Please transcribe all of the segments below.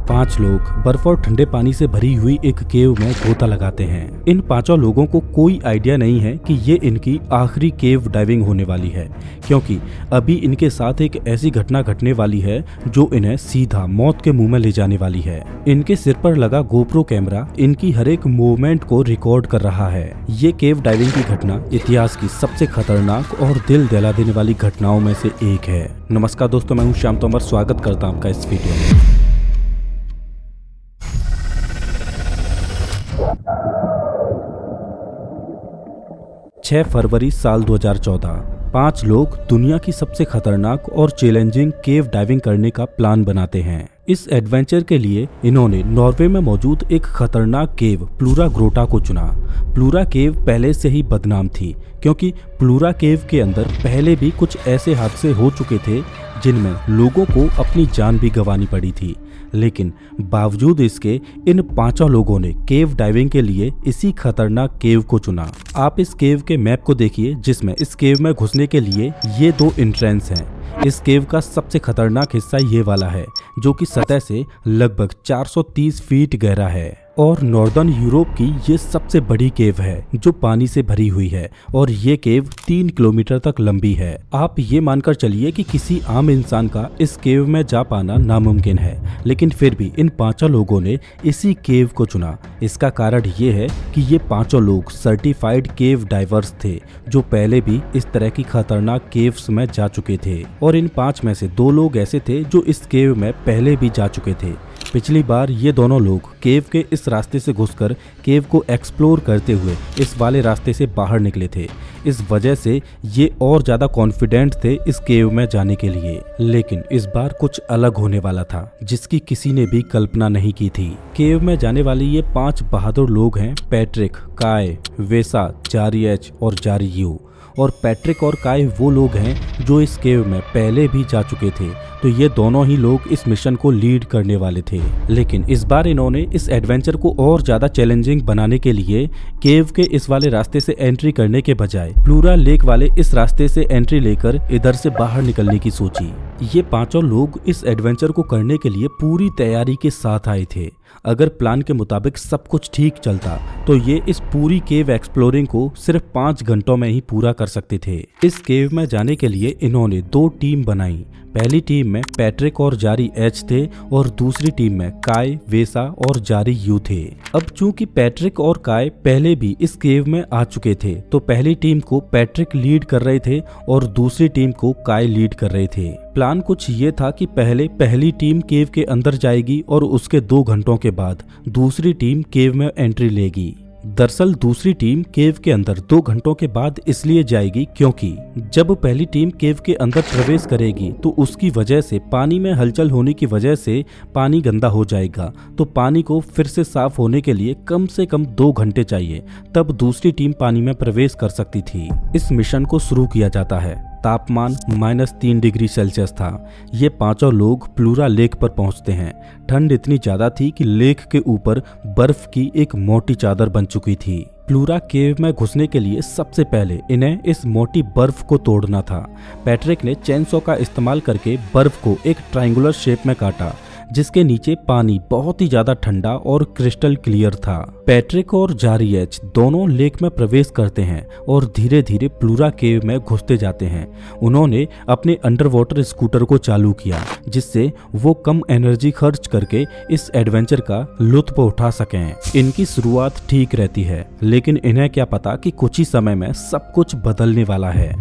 5 लोग बर्फ और ठंडे पानी से भरी हुई एक केव में गोता लगाते हैं। इन 5 लोगों को कोई आइडिया नहीं है कि ये इनकी आखिरी केव डाइविंग होने वाली है, क्योंकि अभी इनके साथ एक ऐसी घटना घटने वाली है जो इन्हें सीधा मौत के मुंह में ले जाने वाली है। इनके सिर पर लगा गोप्रो कैमरा इनकी हर एक मूवमेंट को रिकॉर्ड कर रहा है। ये केव डाइविंग की घटना इतिहास की सबसे खतरनाक और दिल दहला देने वाली घटनाओं में से एक है। नमस्कार दोस्तों, मैं हूं श्याम तोमर, स्वागत करता हूं आपका इस वीडियो में। फरवरी साल 2014 5 लोग दुनिया की सबसे खतरनाक और चैलेंजिंग केव डाइविंग करने का प्लान बनाते हैं। इस एडवेंचर के लिए इन्होंने नॉर्वे में मौजूद एक खतरनाक केव प्लूरा ग्रोटा को चुना। प्लूरा केव पहले से ही बदनाम थी, क्योंकि प्लूरा केव के अंदर पहले भी कुछ ऐसे हादसे हो चुके थे जिनमें लोगों को अपनी जान भी गंवानी पड़ी थी। लेकिन बावजूद इसके इन 5 लोगों ने केव डाइविंग के लिए इसी खतरनाक केव को चुना। आप इस केव के मैप को देखिए, जिसमें इस केव में घुसने के लिए ये 2 एंट्रेंस हैं। इस केव का सबसे खतरनाक हिस्सा ये वाला है, जो कि सतह से लगभग 430 फीट गहरा है और नॉर्दर्न यूरोप की ये सबसे बड़ी केव है जो पानी से भरी हुई है, और ये केव 3 किलोमीटर तक लंबी है। आप ये मानकर चलिए कि किसी आम इंसान का इस केव में जा पाना नामुमकिन है, लेकिन फिर भी इन 5 लोगों ने इसी केव को चुना। इसका कारण ये है कि ये 5 लोग सर्टिफाइड केव डाइवर्स थे, जो पहले भी इस तरह की खतरनाक केव्स में जा चुके थे, और इन 5 में से 2 लोग ऐसे थे जो इस केव में पहले भी जा चुके थे। पिछली बार ये दोनों लोग केव के इस रास्ते से घुसकर केव को एक्सप्लोर करते हुए इस वाले रास्ते से बाहर निकले थे। इस वजह से ये और ज्यादा कॉन्फिडेंट थे इस केव में जाने के लिए। लेकिन इस बार कुछ अलग होने वाला था, जिसकी किसी ने भी कल्पना नहीं की थी। केव में जाने वाले ये 5 बहादुर लोग हैं पैट्रिक, काय, वेसा, जारी एच और जारी यू। और पैट्रिक और काय वो लोग हैं जो इस केव में पहले भी जा चुके थे, तो ये दोनों ही लोग इस मिशन को लीड करने वाले थे। लेकिन इस बार इन्होंने इस एडवेंचर को और ज्यादा चैलेंजिंग बनाने के लिए केव के इस वाले रास्ते से एंट्री करने के बजाय प्लूरा लेक वाले इस रास्ते से एंट्री लेकर इधर से बाहर निकलने की सोची। ये 5 लोग इस एडवेंचर को करने के लिए पूरी तैयारी के साथ आए थे। अगर प्लान के मुताबिक सब कुछ ठीक चलता तो ये इस पूरी केव एक्सप्लोरिंग को सिर्फ 5 घंटों में ही पूरा कर सकते थे। इस केव में जाने के लिए इन्होंने 2 टीम बनाई। पहली टीम में पैट्रिक और जारी एच थे और दूसरी टीम में काय, वेसा और जारी यू थे। अब चूंकि पैट्रिक और काय पहले भी इस केव में आ चुके थे, तो पहली टीम को पैट्रिक लीड कर रहे थे और दूसरी टीम को काय लीड कर रहे थे। प्लान कुछ ये था कि पहले पहली टीम केव के अंदर जाएगी और उसके 2 घंटों के बाद दूसरी टीम केव में एंट्री लेगी। दरअसल दूसरी टीम केव के अंदर 2 घंटों के बाद इसलिए जाएगी क्योंकि जब पहली टीम केव के अंदर प्रवेश करेगी तो उसकी वजह से पानी में हलचल होने की वजह से पानी गंदा हो जाएगा, तो पानी को फिर से साफ होने के लिए कम से कम 2 घंटे चाहिए, तब दूसरी टीम पानी में प्रवेश कर सकती थी। इस मिशन को शुरू किया जाता है। तापमान -3 डिग्री सेल्सियस था। ये 5 लोग प्लूरा लेक पर पहुंचते हैं। ठंड इतनी ज्यादा थी कि लेक के ऊपर बर्फ की एक मोटी चादर बन चुकी थी। प्लूरा केव में घुसने के लिए सबसे पहले इन्हें इस मोटी बर्फ को तोड़ना था। पैट्रिक ने चेनसॉ का इस्तेमाल करके बर्फ को एक ट्रायंगुलर शेप में काटा, जिसके नीचे पानी बहुत ही ज्यादा ठंडा और क्रिस्टल क्लियर था। पैट्रिक और जारी एच दोनों लेक में प्रवेश करते हैं और धीरे धीरे प्लूरा केव में घुसते जाते हैं। उन्होंने अपने अंडर वाटर स्कूटर को चालू किया, जिससे वो कम एनर्जी खर्च करके इस एडवेंचर का लुत्फ उठा सकें। इनकी शुरुआत ठीक रहती है, लेकिन इन्हें क्या पता कि कुछ ही समय में सब कुछ बदलने वाला है।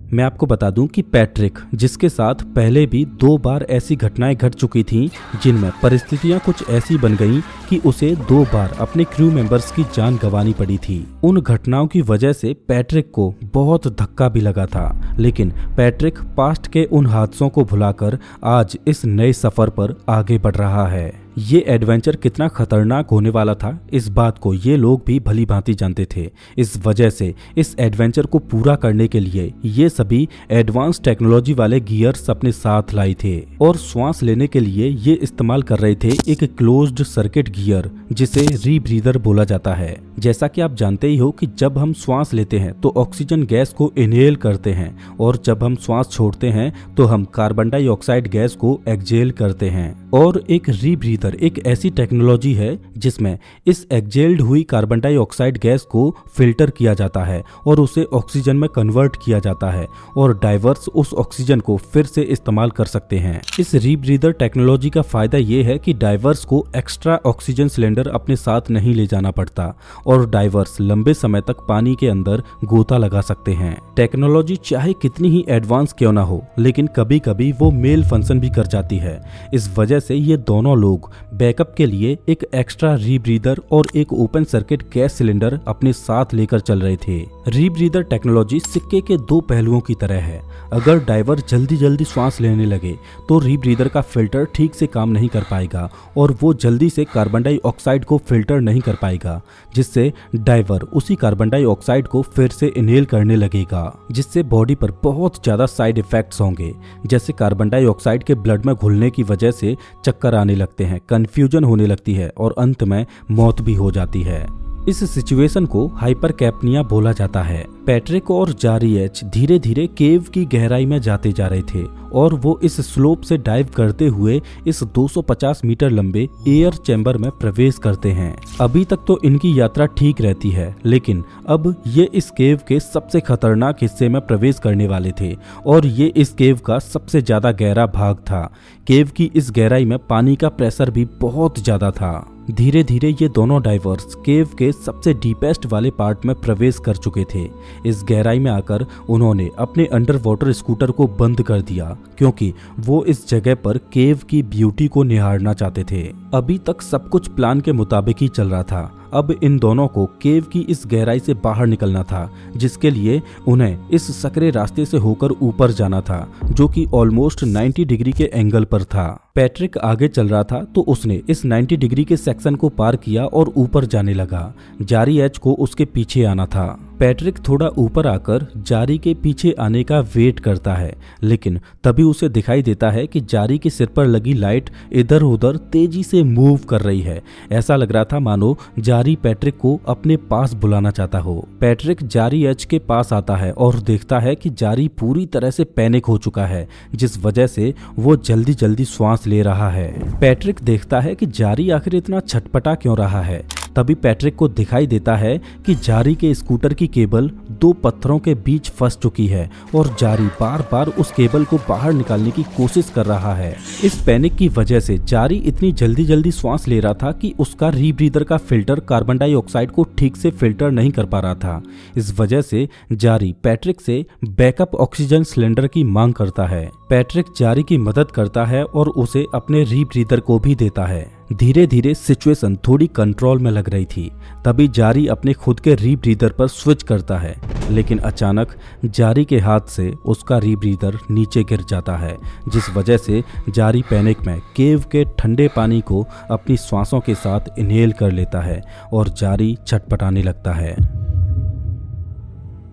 मैं आपको बता दूं कि पैट्रिक, जिसके साथ पहले भी 2 बार ऐसी घटनाएं घट चुकी थीं जिनमें परिस्थितियां कुछ ऐसी बन गईं कि उसे 2 बार अपने क्रू मेंबर्स की जान गंवानी पड़ी थी। उन घटनाओं की वजह से पैट्रिक को बहुत धक्का भी लगा था, लेकिन पैट्रिक पास्ट के उन हादसों को भुलाकर आज इस नए सफर पर आगे बढ़ रहा है। ये एडवेंचर कितना खतरनाक होने वाला था, इस बात को ये लोग भी भली भांति जानते थे। इस वजह से इस एडवेंचर को पूरा करने के लिए ये सभी एडवांस टेक्नोलॉजी वाले गियर्स अपने साथ लाए थे और श्वास लेने के लिए ये इस्तेमाल कर रहे थे एक क्लोज्ड सर्किट गियर जिसे रीब्रीदर बोला जाता है। जैसा कि आप जानते ही हो कि जब हम श्वास लेते हैं तो ऑक्सीजन गैस को इनहेल करते हैं और जब हम श्वास छोड़ते हैं तो हम कार्बन डाइऑक्साइड गैस को एक्सहेल करते हैं। और एक रीब्रीदर एक ऐसी टेक्नोलॉजी है जिसमें इस एक्सहेल्ड हुई कार्बन डाइऑक्साइड गैस को फिल्टर किया जाता है और उसे ऑक्सीजन में कन्वर्ट किया जाता है और डाइवर्स उस ऑक्सीजन को फिर से इस्तेमाल कर सकते हैं। इस रीब्रीदर टेक्नोलॉजी का फायदा ये है कि डाइवर्स को एक्स्ट्रा ऑक्सीजन सिलेंडर अपने साथ नहीं ले जाना पड़ता और डाइवर्स लंबे समय तक पानी के अंदर गोता लगा सकते हैं। टेक्नोलॉजी चाहे कितनी ही एडवांस क्यों ना हो, लेकिन कभी कभी वो मेल फंक्शन भी कर जाती है। इस वजह से ये दोनों लोग बैकअप के लिए एक एक्स्ट्रा रीब्रीदर और एक ओपन सर्किट गैस सिलेंडर अपने साथ लेकर चल रहे थे। रीब्रीदर टेक्नोलॉजी सिक्के के दो पहलुओं की तरह है। अगर डाइवर जल्दी जल्दी श्वास लेने लगे तो रीब्रीदर का फिल्टर ठीक से काम नहीं कर पाएगा और वो जल्दी से कार्बन डाइऑक्साइड को फिल्टर नहीं कर पाएगा, जिससे डाइवर उसी कार्बन डाइऑक्साइड को फिर से इनहेल करने लगेगा, जिससे बॉडी पर बहुत ज्यादा साइड इफेक्ट्स होंगे, जैसे कार्बन डाइऑक्साइड के ब्लड में घुलने की वजह से चक्कर आने लगते हैं, कंफ्यूजन होने लगती है और अंत में मौत भी हो जाती है। इस सिचुएशन को हाइपरकैप्निया बोला जाता है। पैट्रिक और जारी एच धीरे धीरे केव की गहराई में जाते जा रहे थे और वो इस स्लोप से डाइव करते हुए इस 250 मीटर लंबे एयर चैम्बर में प्रवेश करते हैं। अभी तक तो इनकी यात्रा ठीक रहती है, लेकिन अब ये इस केव के सबसे खतरनाक हिस्से में प्रवेश करने वाले थे और ये इस केव का सबसे ज्यादा गहरा भाग था। केव की इस गहराई में पानी का प्रेशर भी बहुत ज्यादा था। धीरे धीरे ये दोनों डाइवर्स केव के सबसे डीपेस्ट वाले पार्ट में प्रवेश कर चुके थे। इस गहराई में आकर उन्होंने अपने अंडर वाटर स्कूटर को बंद कर दिया क्योंकि वो इस जगह पर केव की ब्यूटी को निहारना चाहते थे। अभी तक सब कुछ प्लान के मुताबिक ही चल रहा था। अब इन दोनों को केव की इस गहराई से बाहर निकलना था, जिसके लिए उन्हें इस सकरे रास्ते से होकर ऊपर जाना था, जो कि ऑलमोस्ट 90 डिग्री के एंगल पर था। पैट्रिक आगे चल रहा था तो उसने इस 90 डिग्री के सेक्शन को पार किया और ऊपर जाने लगा। जारी एच को उसके पीछे आना था। पैट्रिक थोड़ा ऊपर आकर जारी के पीछे आने का वेट करता है, लेकिन तभी उसे दिखाई देता है कि जारी के सिर पर लगी लाइट इधर उधर तेजी से मूव कर रही है। ऐसा लग रहा था मानो जारी पैट्रिक को अपने पास बुलाना चाहता हो। पैट्रिक जारी एच के पास आता है और देखता है कि जारी पूरी तरह से पैनिक हो चुका है, जिस वजह से वो जल्दी जल्दी श्वास ले रहा है। पैट्रिक देखता है कि जारी आखिर इतना छटपटा क्यों रहा है। तभी पैट्रिक को दिखाई देता है कि जारी के स्कूटर की केबल दो पत्थरों के बीच फंस चुकी है और जारी बार बार उस केबल को बाहर निकालने की कोशिश कर रहा है। इस पैनिक की वजह से जारी इतनी जल्दी जल्दी श्वास ले रहा था कि उसका रीब्रीदर का फिल्टर कार्बन डाइऑक्साइड को ठीक से फिल्टर नहीं कर पा रहा था। इस वजह से जारी पैट्रिक से बैकअप ऑक्सीजन सिलेंडर की मांग करता है। पैट्रिक जारी की मदद करता है और उसे अपने रीब्रीदर को भी देता है। धीरे धीरे सिचुएशन थोड़ी कंट्रोल में लग रही थी। तभी जारी अपने खुद के रीब्रीदर पर स्विच करता है, लेकिन अचानक जारी के हाथ से उसका रीब्रीदर नीचे गिर जाता है, जिस वजह से जारी पैनिक में केव के ठंडे पानी को अपनी सांसों के साथ इनहेल कर लेता है और जारी छटपटाने लगता है।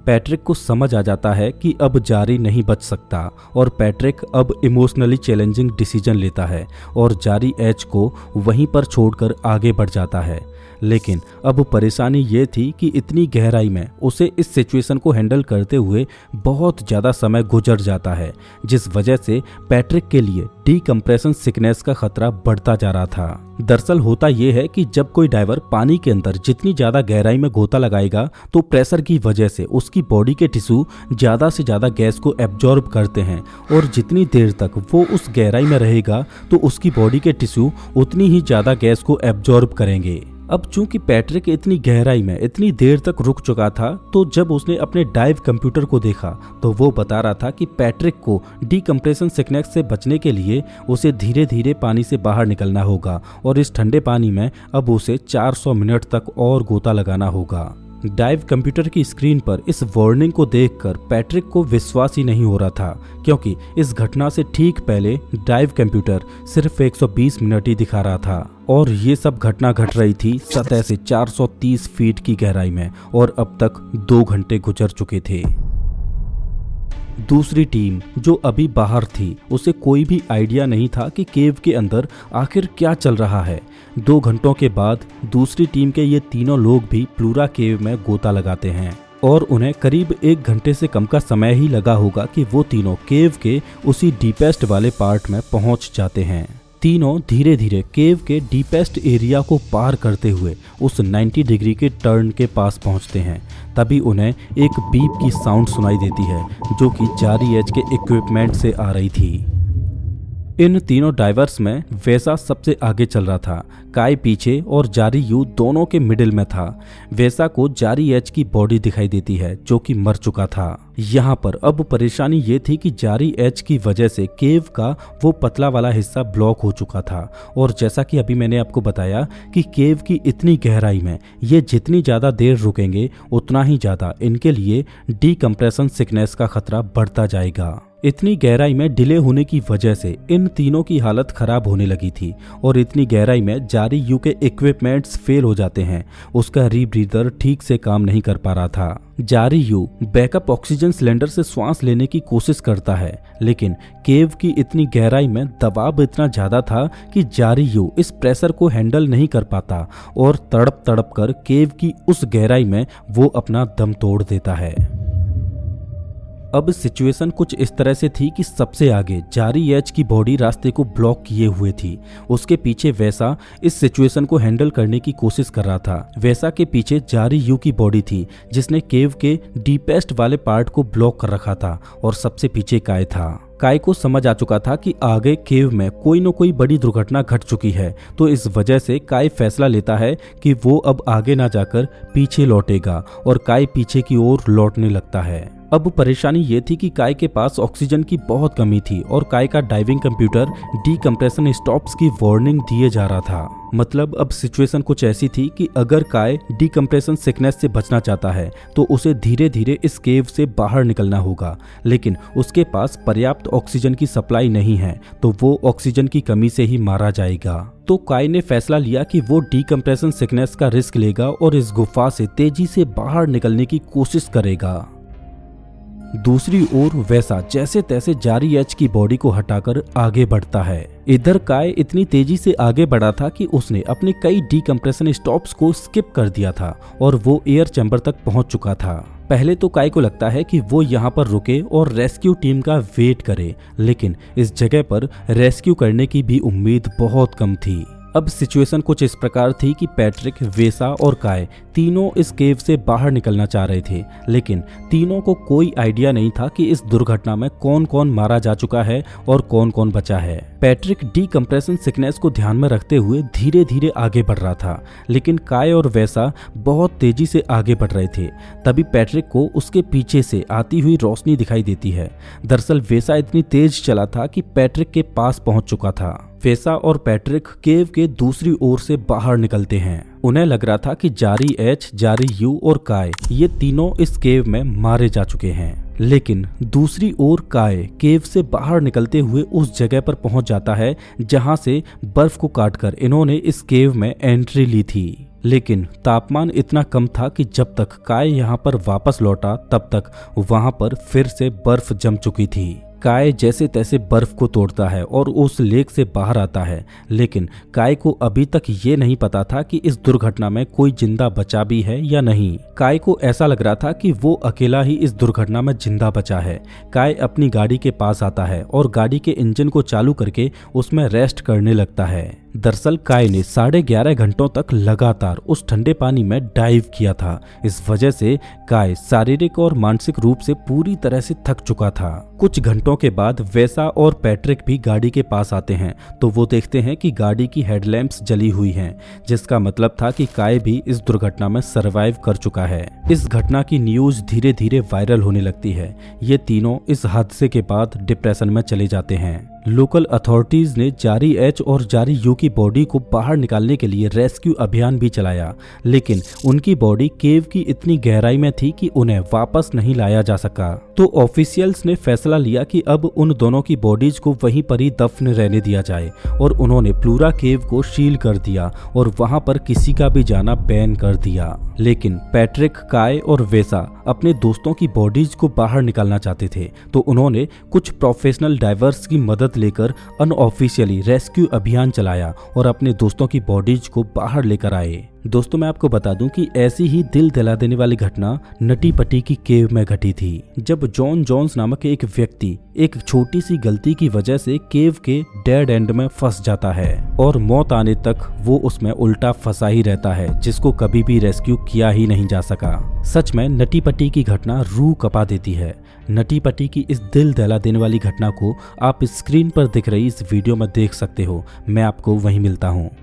पैट्रिक को समझ आ जाता है कि अब जारी नहीं बच सकता और पैट्रिक अब इमोशनली चैलेंजिंग डिसीजन लेता है और जारी एच को वहीं पर छोड़कर आगे बढ़ जाता है। लेकिन अब परेशानी ये थी कि इतनी गहराई में उसे इस सिचुएशन को हैंडल करते हुए बहुत ज़्यादा समय गुजर जाता है, जिस वजह से पैट्रिक के लिए डीकम्प्रेशन सिकनेस का खतरा बढ़ता जा रहा था। दरअसल होता यह है कि जब कोई डाइवर पानी के अंदर जितनी ज़्यादा गहराई में गोता लगाएगा तो प्रेशर की वजह से उसकी बॉडी के टिश्यू ज़्यादा से ज़्यादा गैस को एब्जॉर्ब करते हैं और जितनी देर तक वो उस गहराई में रहेगा तो उसकी बॉडी के टिश्यू उतनी ही ज़्यादा गैस को एब्जॉर्ब करेंगे। अब चूंकि पैट्रिक इतनी गहराई में इतनी देर तक रुक चुका था, तो जब उसने अपने डाइव कंप्यूटर को देखा तो वो बता रहा था कि पैट्रिक को डीकम्प्रेशन सिकनेस से बचने के लिए उसे धीरे धीरे पानी से बाहर निकलना होगा और इस ठंडे पानी में अब उसे 400 मिनट तक और गोता लगाना होगा। डाइव कंप्यूटर की स्क्रीन पर इस वार्निंग को देखकर पैट्रिक को विश्वास ही नहीं हो रहा था, क्योंकि इस घटना से ठीक पहले डाइव कंप्यूटर सिर्फ 120 मिनट ही दिखा रहा था और ये सब घटना घट रही थी सतह से 430 फीट की गहराई में और अब तक 2 घंटे गुजर चुके थे। दूसरी टीम जो अभी बाहर थी उसे कोई भी आइडिया नहीं था कि केव के अंदर आखिर क्या चल रहा है। 2 घंटों के बाद दूसरी टीम के ये तीनों लोग भी प्लूरा केव में गोता लगाते हैं और उन्हें करीब 1 घंटे से कम का समय ही लगा होगा कि वो तीनों केव के उसी डीपेस्ट वाले पार्ट में पहुंच जाते हैं। तीनों धीरे धीरे केव के डीपेस्ट एरिया को पार करते हुए उस 90 डिग्री के टर्न के पास पहुंचते हैं। तभी उन्हें एक बीप की साउंड सुनाई देती है जो कि जारी एज के इक्विपमेंट से आ रही थी। इन तीनों डाइवर्स में वैसा सबसे आगे चल रहा था, काय पीछे और जारी यू दोनों के मिडिल में था। वैसा को जारी एच की बॉडी दिखाई देती है जो कि मर चुका था। यहाँ पर अब परेशानी ये थी कि जारी एच की वजह से केव का वो पतला वाला हिस्सा ब्लॉक हो चुका था और जैसा कि अभी मैंने आपको बताया कि केव की इतनी गहराई में ये जितनी ज़्यादा देर रुकेंगे उतना ही ज़्यादा इनके लिए डीकम्प्रेशन सिकनेस का खतरा बढ़ता जाएगा। इतनी गहराई में डिले होने की वजह से इन तीनों की हालत खराब होने लगी थी और इतनी गहराई में जारी यू के इक्विपमेंट्स फेल हो जाते हैं। उसका रीब्रीदर ठीक से काम नहीं कर पा रहा था। जारी यू बैकअप ऑक्सीजन सिलेंडर से सांस लेने की कोशिश करता है, लेकिन केव की इतनी गहराई में दबाव इतना ज्यादा था कि जारी यू इस प्रेशर को हैंडल नहीं कर पाता और तड़प तड़प कर केव की उस गहराई में वो अपना दम तोड़ देता है। अब सिचुएशन कुछ इस तरह से थी कि सबसे आगे जारी एच की बॉडी रास्ते को ब्लॉक किए हुए थी। उसके पीछे वैसा इस सिचुएशन को हैंडल करने की कोशिश कर रहा था। वैसा के पीछे जारी यू की बॉडी थी जिसने केव के डीपेस्ट वाले पार्ट को ब्लॉक कर रखा था और सबसे पीछे काय था। काय को समझ आ चुका था कि आगे केव में कोई न कोई बड़ी दुर्घटना घट चुकी है, तो इस वजह से काय फैसला लेता है कि वो अब आगे ना जाकर पीछे लौटेगा और काय पीछे की ओर लौटने लगता है। अब परेशानी ये थी कि काय के पास ऑक्सीजन की बहुत कमी थी और काय का डाइविंग कंप्यूटर डीकम्प्रेशन स्टॉप्स की वार्निंग दिए जा रहा था। मतलब अब सिचुएशन कुछ ऐसी थी कि अगर काय डीकम्प्रेशन सिकनेस से बचना चाहता है तो उसे धीरे धीरे इस केव से बाहर निकलना होगा, लेकिन उसके पास पर्याप्त ऑक्सीजन की सप्लाई नहीं है तो वो ऑक्सीजन की कमी से ही मारा जाएगा। तो काय ने फैसला लिया कि वो डीकम्प्रेशन सिकनेस का रिस्क लेगा और इस गुफा से तेजी से बाहर निकलने की कोशिश करेगा। दूसरी ओर वैसा जैसे तैसे जारी एच की बॉडी को हटाकर आगे बढ़ता है। इधर काय इतनी तेजी से आगे बढ़ा था कि उसने अपने कई डीकम्प्रेशन स्टॉप्स को स्किप कर दिया था और वो एयर चैम्बर तक पहुंच चुका था। पहले तो काय को लगता है कि वो यहाँ पर रुके और रेस्क्यू टीम का वेट करे, लेकिन इस जगह पर रेस्क्यू करने की भी उम्मीद बहुत कम थी। अब सिचुएशन कुछ इस प्रकार थी कि पैट्रिक, वेसा और काय तीनों इस केव से बाहर निकलना चाह रहे थे, लेकिन तीनों को कोई आइडिया नहीं था कि इस दुर्घटना में कौन कौन मारा जा चुका है और कौन कौन बचा है। पैट्रिक डीकम्प्रेशन सिकनेस को ध्यान में रखते हुए धीरे धीरे आगे बढ़ रहा था, लेकिन काय और वेसा बहुत तेजी से आगे बढ़ रहे थे। तभी पैट्रिक को उसके पीछे से आती हुई रोशनी दिखाई देती है। दरअसल वेसा इतनी तेज चला था कि पैट्रिक के पास पहुंच चुका था। वेसा और पैट्रिक केव के दूसरी ओर से बाहर निकलते हैं। उन्हें लग रहा था कि जारी एच, जारी यू और काय ये तीनों इस केव में मारे जा चुके हैं, लेकिन दूसरी ओर काय केव से बाहर निकलते हुए उस जगह पर पहुंच जाता है जहां से बर्फ को काटकर इन्होंने इस केव में एंट्री ली थी। लेकिन तापमान इतना कम था कि जब तक काय यहाँ पर वापस लौटा तब तक वहां पर फिर से बर्फ जम चुकी थी। काय जैसे तैसे बर्फ को तोड़ता है और उस लेक से बाहर आता है, लेकिन काय को अभी तक ये नहीं पता था कि इस दुर्घटना में कोई जिंदा बचा भी है या नहीं। काय को ऐसा लग रहा था कि वो अकेला ही इस दुर्घटना में जिंदा बचा है। काय अपनी गाड़ी के पास आता है और गाड़ी के इंजन को चालू करके उसमें रेस्ट करने लगता है। दरअसल काय ने 11.5 घंटों तक लगातार उस ठंडे पानी में डाइव किया था। इस वजह से काय शारीरिक और मानसिक रूप से पूरी तरह से थक चुका था। कुछ घंटों के बाद वेसा और पैट्रिक भी गाड़ी के पास आते हैं तो वो देखते हैं कि गाड़ी की हेडलैम्प्स जली हुई हैं, जिसका मतलब था कि काय भी इस दुर्घटना में सरवाइव कर चुका है। इस घटना की न्यूज धीरे धीरे वायरल होने लगती है। ये तीनों इस हादसे के बाद डिप्रेशन में चले जाते हैं। लोकल अथॉरिटीज ने जारी एच और जारी यू की बॉडी को बाहर निकालने के लिए रेस्क्यू अभियान भी चलाया, लेकिन उनकी बॉडी केव की इतनी गहराई में थी कि उन्हें वापस नहीं लाया जा सका। तो ऑफिशियल्स ने फैसला लिया कि अब उन दोनों की बॉडीज को वहीं पर ही दफन रहने दिया जाए और उन्होंने प्लूरा केव को सील कर दिया और वहां पर किसी का भी जाना बैन कर दिया। लेकिन पैट्रिक, काय और वेसा अपने दोस्तों की बॉडीज को बाहर निकालना चाहते थे, तो उन्होंने कुछ प्रोफेशनल डाइवर्स की मदद लेकर अनऑफिशियली रेस्क्यू अभियान चलाया और अपने दोस्तों की बॉडीज को बाहर लेकर आए। दोस्तों मैं आपको बता दूं कि ऐसी ही दिल दिला देने वाली घटना नटी पटी की केव में घटी थी, जब जॉन जोन्स नामक एक व्यक्ति एक छोटी सी गलती की वजह से केव के डेड एंड में फंस जाता है और मौत आने तक वो उसमें उल्टा फंसा ही रहता है, जिसको कभी भी रेस्क्यू किया ही नहीं जा सका। सच में नटी पटी की घटना रूह कपा देती है। नटी पटी की इस दिल दहला देने वाली घटना को आप स्क्रीन पर दिख रही इस वीडियो में देख सकते हो। मैं आपको वहीं मिलता हूँ।